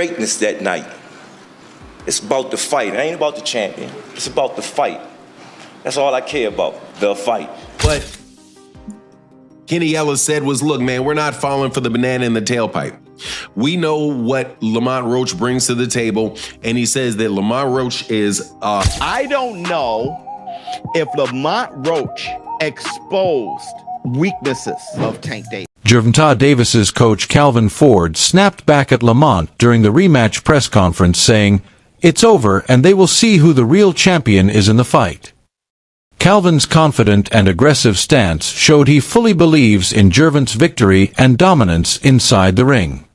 greatness that night. It's about the fight. It ain't about the champion. It's about the fight. That's all I care about, the fight. But Kenny Ellis said was, look, man, we're not falling for the banana in the tailpipe. We know what Lamont Roach brings to the table, and he says that Lamont Roach is... I don't know if Lamont Roach exposed weaknesses of Tank Davis. Gervonta Davis's coach Calvin Ford snapped back at Lamont during the rematch press conference, saying, "It's over and they will see who the real champion is in the fight." Calvin's confident and aggressive stance showed he fully believes in Gervont's victory and dominance inside the ring.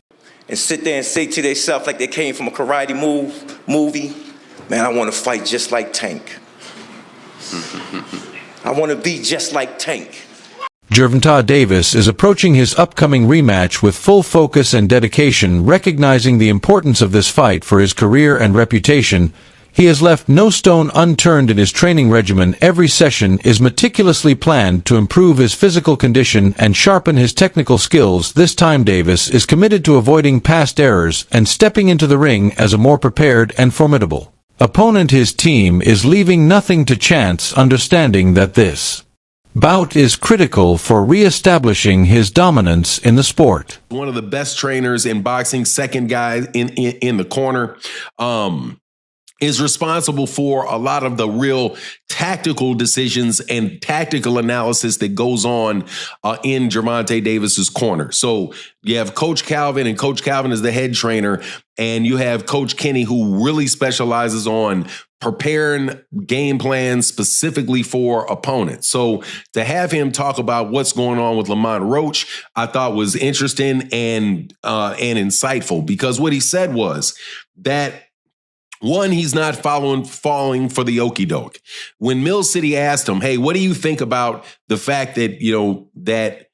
And sit there and say to themselves like they came from a karate movie, man, I want to fight just like Tank. I want to be just like Tank. Gervonta Davis is approaching his upcoming rematch with full focus and dedication, recognizing the importance of this fight for his career and reputation. He has left no stone unturned in his training regimen. Every session is meticulously planned to improve his physical condition and sharpen his technical skills. This time Davis is committed to avoiding past errors and stepping into the ring as a more prepared and formidable opponent. His team is leaving nothing to chance, understanding that this bout is critical for re-establishing his dominance in the sport. One of the best trainers in boxing, second guy in the corner, is responsible for a lot of the real tactical decisions and tactical analysis that goes on in Gervonta Davis's corner. So you have Coach Calvin, and Coach Calvin is the head trainer, and you have Coach Kenny, who really specializes on preparing game plans specifically for opponents. So to have him talk about what's going on with Lamont Roach, I thought was interesting and insightful, because what he said was that, one, he's not falling for the okie doke. When Mill City asked him, hey, what do you think about the fact that, that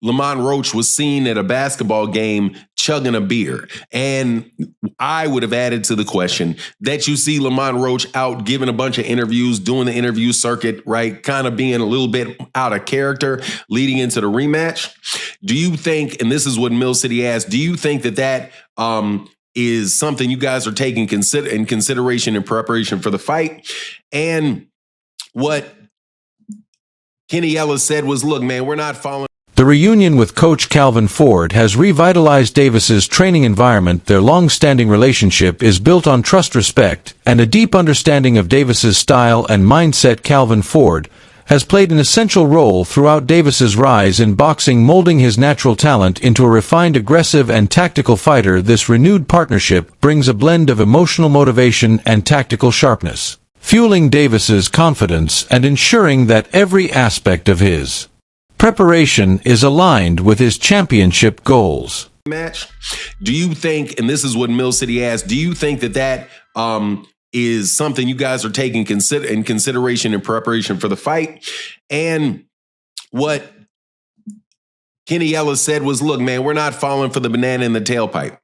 Lamont Roach was seen at a basketball game chugging a beer? And I would have added to the question that you see Lamont Roach out giving a bunch of interviews, doing the interview circuit, right? Kind of being a little bit out of character leading into the rematch. Do you think, and this is what Mill City asked, do you think that is something you guys are taking in consideration in preparation for the fight? And what Kenny Ellis said was, look, man, we're not falling. The reunion with Coach Calvin Ford has revitalized Davis's training environment. Their long-standing relationship is built on trust, respect, and a deep understanding of Davis's style and mindset. Calvin Ford has played an essential role throughout Davis's rise in boxing, molding his natural talent into a refined, aggressive, and tactical fighter. This renewed partnership brings a blend of emotional motivation and tactical sharpness, fueling Davis's confidence and ensuring that every aspect of his preparation is aligned with his championship goals. Match. Do you think, and this is what Mill City asked, do you think that is something you guys are taking in consideration in preparation for the fight? And what Kenny Ellis said was, look, man, we're not falling for the banana in the tailpipe.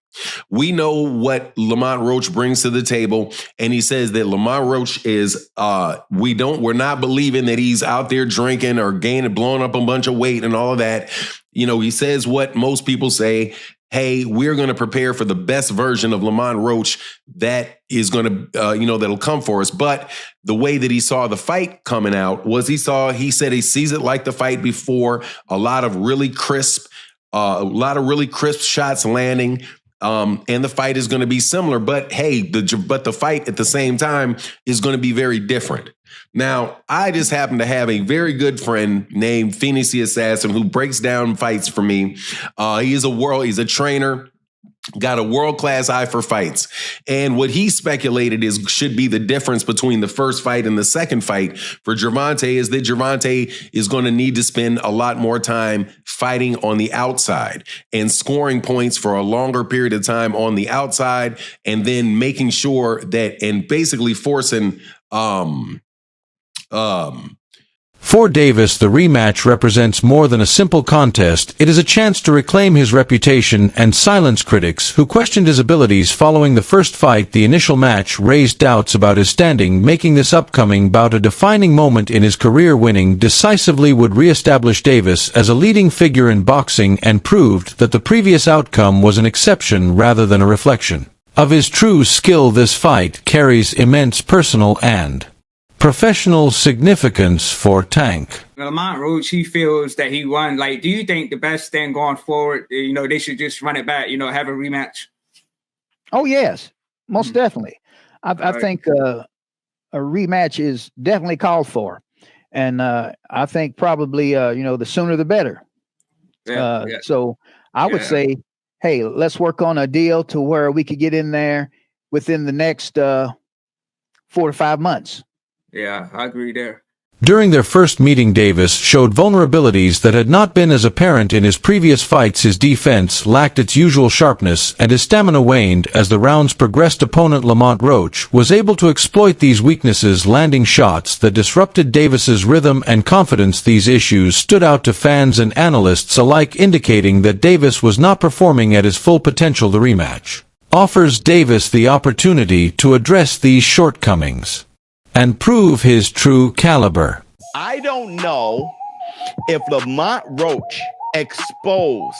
We know what Lamont Roach brings to the table, and he says that Lamont Roach is we're not believing that he's out there drinking or blowing up a bunch of weight and all of that. He says what most people say: hey, we're going to prepare for the best version of Lamont Roach that is going to, that'll come for us. But the way that he saw the fight coming out was he said he sees it like the fight before, a lot of really crisp shots landing. And the fight is going to be similar, but hey, the fight at the same time is going to be very different. Now, I just happen to have a very good friend named Phoenix the Assassin who breaks down fights for me. He's a trainer, got a world-class eye for fights. And what he speculated should be the difference between the first fight and the second fight for Gervonta is that Gervonta is going to need to spend a lot more time fighting on the outside and scoring points for a longer period of time on the outside, and then making sure that, and basically forcing For Davis, the rematch represents more than a simple contest. It is a chance to reclaim his reputation and silence critics who questioned his abilities following the first fight. The initial match raised doubts about his standing, making this upcoming bout a defining moment in his career. Winning decisively would re-establish Davis as a leading figure in boxing and proved that the previous outcome was an exception rather than a reflection of his true skill. This fight carries immense personal and professional significance for Tank. Lamont Roach, he feels that he won. Like, do you think the best thing going forward, they should just run it back, have a rematch? Oh, yes, most definitely. I think a rematch is definitely called for. And I think probably, the sooner the better. So I would say, hey, let's work on a deal to where we could get in there within the next 4 to 5 months. Yeah, I agree there. During their first meeting, Davis showed vulnerabilities that had not been as apparent in his previous fights. His defense lacked its usual sharpness, and his stamina waned as the rounds progressed. Opponent Lamont Roach was able to exploit these weaknesses, landing shots that disrupted Davis's rhythm and confidence. These issues stood out to fans and analysts alike, indicating that Davis was not performing at his full potential. The rematch offers Davis the opportunity to address these shortcomings and prove his true caliber. I don't know if Lamont Roach exposed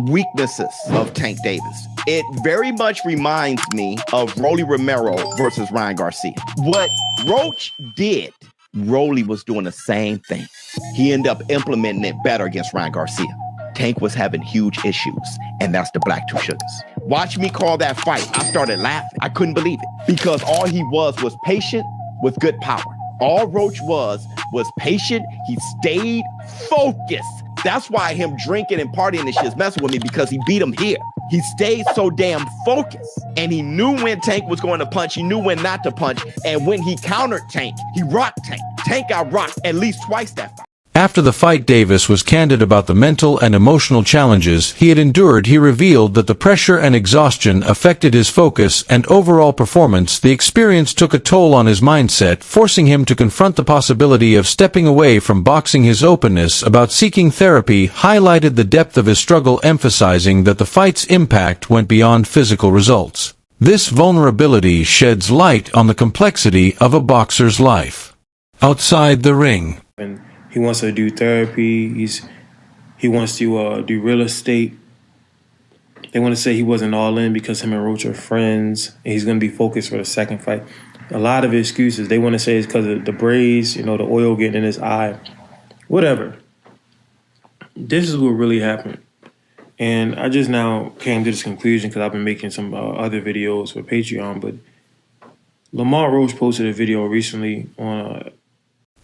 weaknesses of Tank Davis. It very much reminds me of Rolly Romero versus Ryan Garcia. What Roach did, Rolly was doing the same thing. He ended up implementing it better against Ryan Garcia. Tank was having huge issues, and that's the Black Two Sugars. Watch me call that fight. I started laughing. I couldn't believe it because all he was patient with good power. All Roach was patient. He stayed focused. That's why him drinking and partying and shit is messing with me, because he beat him here. He stayed so damn focused, and he knew when Tank was going to punch. He knew when not to punch, and when he countered Tank, he rocked Tank. Tank got rocked at least twice that fight. After the fight, Davis was candid about the mental and emotional challenges he had endured. He revealed that the pressure and exhaustion affected his focus and overall performance. The experience took a toll on his mindset, forcing him to confront the possibility of stepping away from boxing. His openness about seeking therapy highlighted the depth of his struggle, emphasizing that the fight's impact went beyond physical results. This vulnerability sheds light on the complexity of a boxer's life outside the ring. He wants to do therapy. He wants to do real estate. They want to say he wasn't all in because him and Roach are friends, and he's going to be focused for the second fight. A lot of excuses. They want to say it's because of the braids, the oil getting in his eye. Whatever. This is what really happened. And I just now came to this conclusion because I've been making some other videos for Patreon, but Lamont Roach posted a video recently on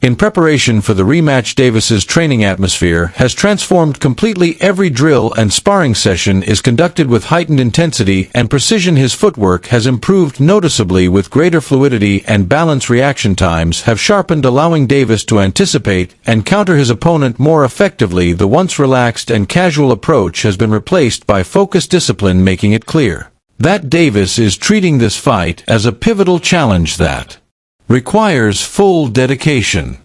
In preparation for the rematch, Davis's training atmosphere has transformed completely. Every drill and sparring session is conducted with heightened intensity and precision. His footwork has improved noticeably with greater fluidity and balance. Reaction times have sharpened, allowing Davis to anticipate and counter his opponent more effectively. The once relaxed and casual approach has been replaced by focused discipline, making it clear that Davis is treating this fight as a pivotal challenge that requires full dedication.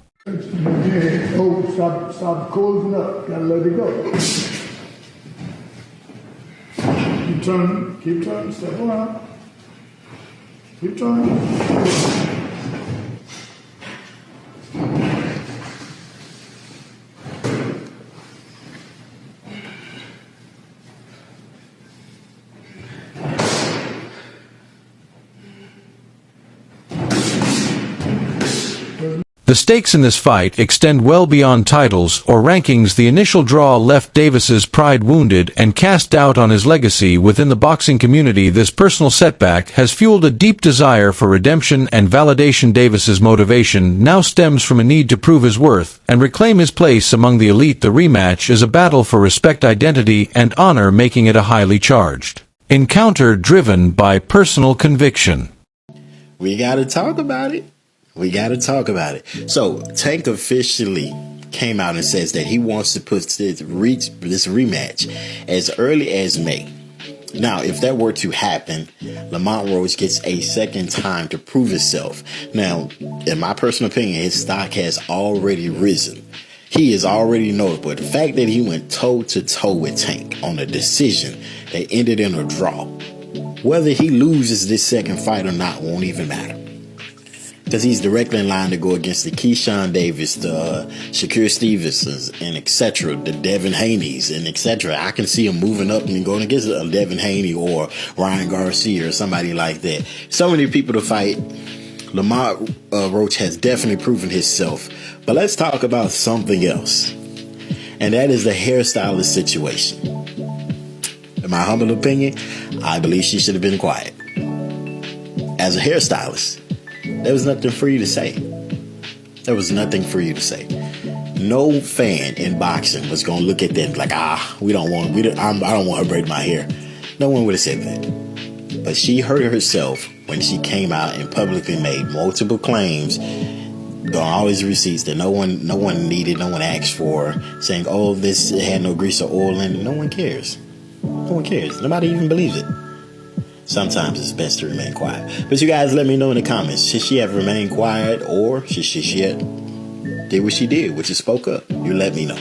Stop closing up. Gotta let it go. Keep turning, step around. Keep turning. The stakes in this fight extend well beyond titles or rankings. The initial draw left Davis's pride wounded and cast doubt on his legacy within the boxing community. This personal setback has fueled a deep desire for redemption and validation. Davis's motivation now stems from a need to prove his worth and reclaim his place among the elite. The rematch is a battle for respect, identity, and honor, making it a highly charged encounter driven by personal conviction. We gotta talk about it. So Tank officially came out and says that he wants to put this rematch as early as May. Now, if that were to happen, Lamont Roach gets a second time to prove himself. Now, in my personal opinion, his stock has already risen. He is already notable. The fact that he went toe to toe with Tank on a decision that ended in a draw, whether he loses this second fight or not won't even matter. Because he's directly in line to go against the Keyshawn Davis, the Shakur Stevensons, and etc., the Devin Haneys, and etc. I can see him moving up and going against a Devin Haney or Ryan Garcia or somebody like that. So many people to fight. Lamont Roach has definitely proven himself. But let's talk about something else. And that is the hairstylist situation. In my humble opinion, I believe she should have been quiet. As a hairstylist, there was nothing for you to say. There was nothing for you to say. No fan in boxing was going to look at that and be like, I don't want her to braid my hair. No one would have said that. But she hurt herself when she came out and publicly made multiple claims on all these receipts that no one needed, no one asked for, saying, oh, this had no grease or oil in it. No one cares. No one cares. Nobody even believes it. Sometimes it's best to remain quiet. But you guys let me know in the comments. Should she have remained quiet, or should she have did what she did, which is spoke up? You let me know.